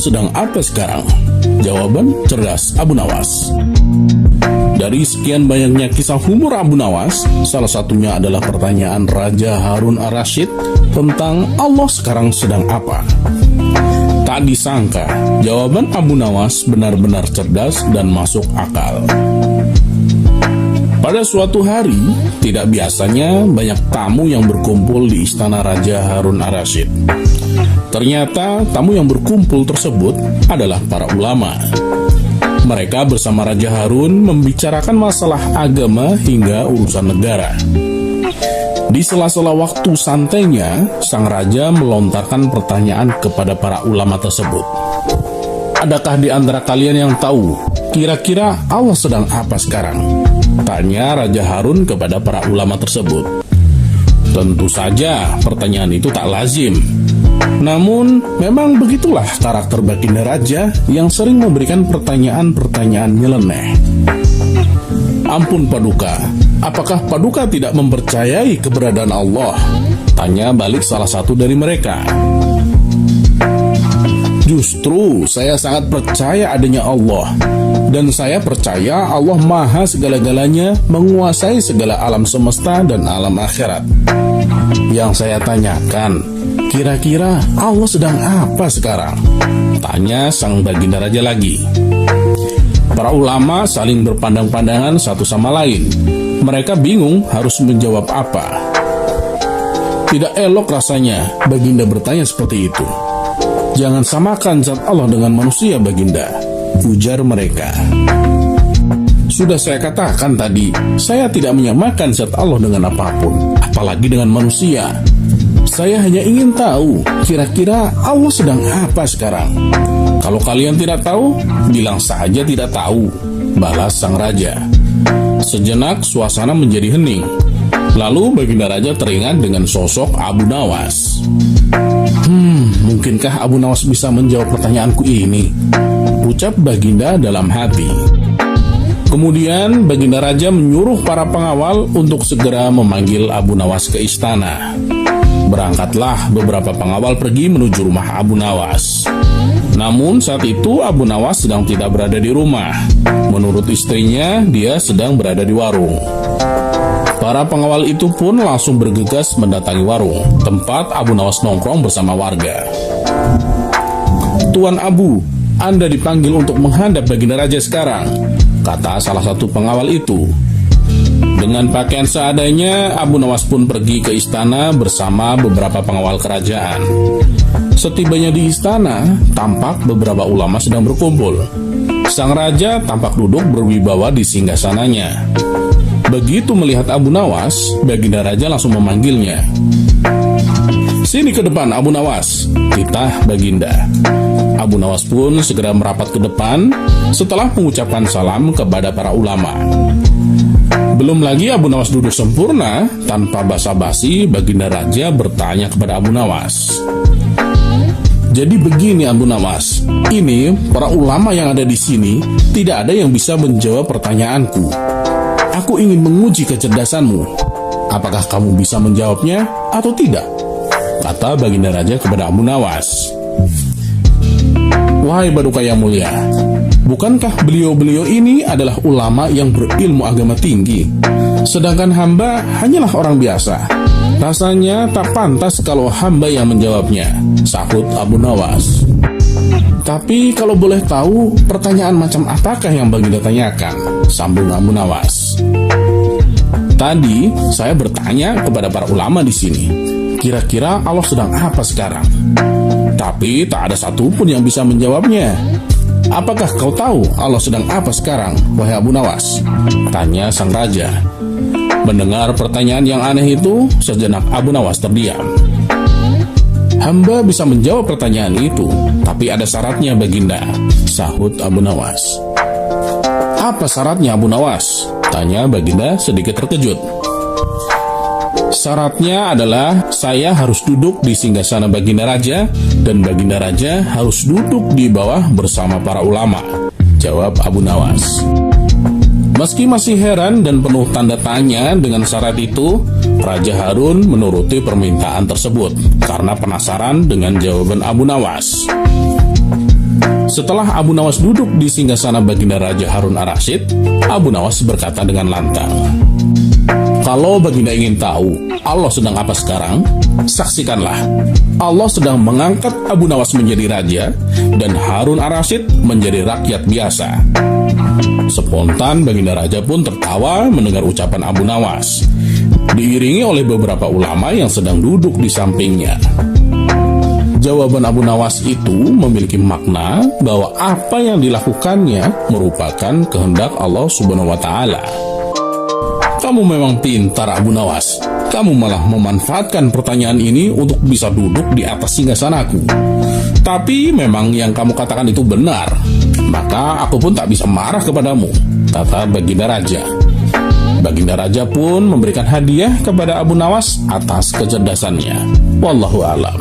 sedang apa sekarang? Jawaban cerdas Abu Nawas. Dari sekian banyaknya kisah humor Abu Nawas, salah satunya adalah pertanyaan Raja Harun ar-Rasyid tentang Allah sekarang sedang apa. Tak disangka, jawaban Abu Nawas benar-benar cerdas dan masuk akal. Pada suatu hari, tidak biasanya banyak tamu yang berkumpul di istana Raja Harun ar-Rasyid. Ternyata tamu yang berkumpul tersebut adalah para ulama. Mereka bersama Raja Harun membicarakan masalah agama hingga urusan negara. Di sela-sela waktu santainya, sang raja melontarkan pertanyaan kepada para ulama tersebut. Adakah di antara kalian yang tahu, kira-kira Allah sedang apa sekarang? Tanya Raja Harun kepada para ulama tersebut. Tentu saja pertanyaan itu tak lazim. Namun, memang begitulah karakter baginda raja yang sering memberikan pertanyaan-pertanyaan nyeleneh. Ampun Paduka, apakah Paduka tidak mempercayai keberadaan Allah? Tanya balik salah satu dari mereka. Justru saya sangat percaya adanya Allah. Dan saya percaya Allah maha segala-galanya, menguasai segala alam semesta dan alam akhirat. Yang saya tanyakan, kira-kira Allah sedang apa sekarang? Tanya sang baginda raja lagi. Para ulama saling berpandang-pandangan satu sama lain. Mereka bingung harus menjawab apa. Tidak elok rasanya baginda bertanya seperti itu. Jangan samakan zat Allah dengan manusia baginda, ujar mereka. Sudah saya katakan tadi, saya tidak menyamakan zat Allah dengan apapun, apalagi dengan manusia. Saya hanya ingin tahu, kira-kira Allah sedang apa sekarang? Kalau kalian tidak tahu, bilang saja tidak tahu, balas sang raja. Sejenak suasana menjadi hening. Lalu baginda raja teringat dengan sosok Abu Nawas. Mungkinkah Abu Nawas bisa menjawab pertanyaanku ini? Ucap baginda dalam hati. Kemudian baginda raja menyuruh para pengawal untuk segera memanggil Abu Nawas ke istana. Berangkatlah beberapa pengawal pergi menuju rumah Abu Nawas. Namun saat itu Abu Nawas sedang tidak berada di rumah. Menurut istrinya, dia sedang berada di warung. Para pengawal itu pun langsung bergegas mendatangi warung, tempat Abu Nawas nongkrong bersama warga. Tuan Abu, Anda dipanggil untuk menghadap baginda raja sekarang, kata salah satu pengawal itu. Dengan pakaian seadanya, Abu Nawas pun pergi ke istana bersama beberapa pengawal kerajaan. Setibanya di istana, tampak beberapa ulama sedang berkumpul. Sang raja tampak duduk berwibawa di singgasananya. Begitu melihat Abu Nawas, baginda raja langsung memanggilnya. Sini ke depan Abu Nawas, titah baginda. Abu Nawas pun segera merapat ke depan setelah mengucapkan salam kepada para ulama. Belum lagi Abu Nawas duduk sempurna, tanpa basa-basi baginda raja bertanya kepada Abu Nawas. Jadi begini Abu Nawas, ini para ulama yang ada di sini tidak ada yang bisa menjawab pertanyaanku. Aku ingin menguji kecerdasanmu. Apakah kamu bisa menjawabnya atau tidak? Kata baginda raja kepada Abu Nawas. Wahai Paduka yang mulia, bukankah beliau-beliau ini adalah ulama yang berilmu agama tinggi? Sedangkan hamba hanyalah orang biasa. Rasanya tak pantas kalau hamba yang menjawabnya, sahut Abu Nawas. Tapi kalau boleh tahu, pertanyaan macam apakah yang baginda tanyakan? Sambung Abu Nawas. Tadi saya bertanya kepada para ulama di sini, kira-kira Allah sedang apa sekarang? Tapi tak ada satupun yang bisa menjawabnya. Apakah kau tahu Allah sedang apa sekarang, wahai Abu Nawas? Tanya sang raja. Mendengar pertanyaan yang aneh itu, sejenak Abu Nawas terdiam. Hamba bisa menjawab pertanyaan itu, tapi ada syaratnya baginda, sahut Abu Nawas. Apa syaratnya Abu Nawas? Tanya baginda sedikit terkejut. Syaratnya adalah saya harus duduk di singgasana baginda raja dan baginda raja harus duduk di bawah bersama para ulama, jawab Abu Nawas. Meski masih heran dan penuh tanda tanya dengan syarat itu, Raja Harun menuruti permintaan tersebut karena penasaran dengan jawaban Abu Nawas. Setelah Abu Nawas duduk di singgasana baginda Raja Harun ar-Rasyid, Abu Nawas berkata dengan lantang, "Kalau baginda ingin tahu Allah sedang apa sekarang, saksikanlah. Allah sedang mengangkat Abu Nawas menjadi raja dan Harun ar-Rasyid menjadi rakyat biasa." Spontan baginda Raja pun tertawa mendengar ucapan Abu Nawas, diiringi oleh beberapa ulama yang sedang duduk di sampingnya. Jawaban Abu Nawas itu memiliki makna bahwa apa yang dilakukannya merupakan kehendak Allah Subhanahu wa Ta'ala. "Kamu memang pintar, Abu Nawas. Kamu malah memanfaatkan pertanyaan ini untuk bisa duduk di atas singgasanaku. Tapi memang yang kamu katakan itu benar. Maka aku pun tak bisa marah kepadamu," kata baginda Raja. Baginda Raja pun memberikan hadiah kepada Abu Nawas atas kecerdasannya. Wallahu a'lam.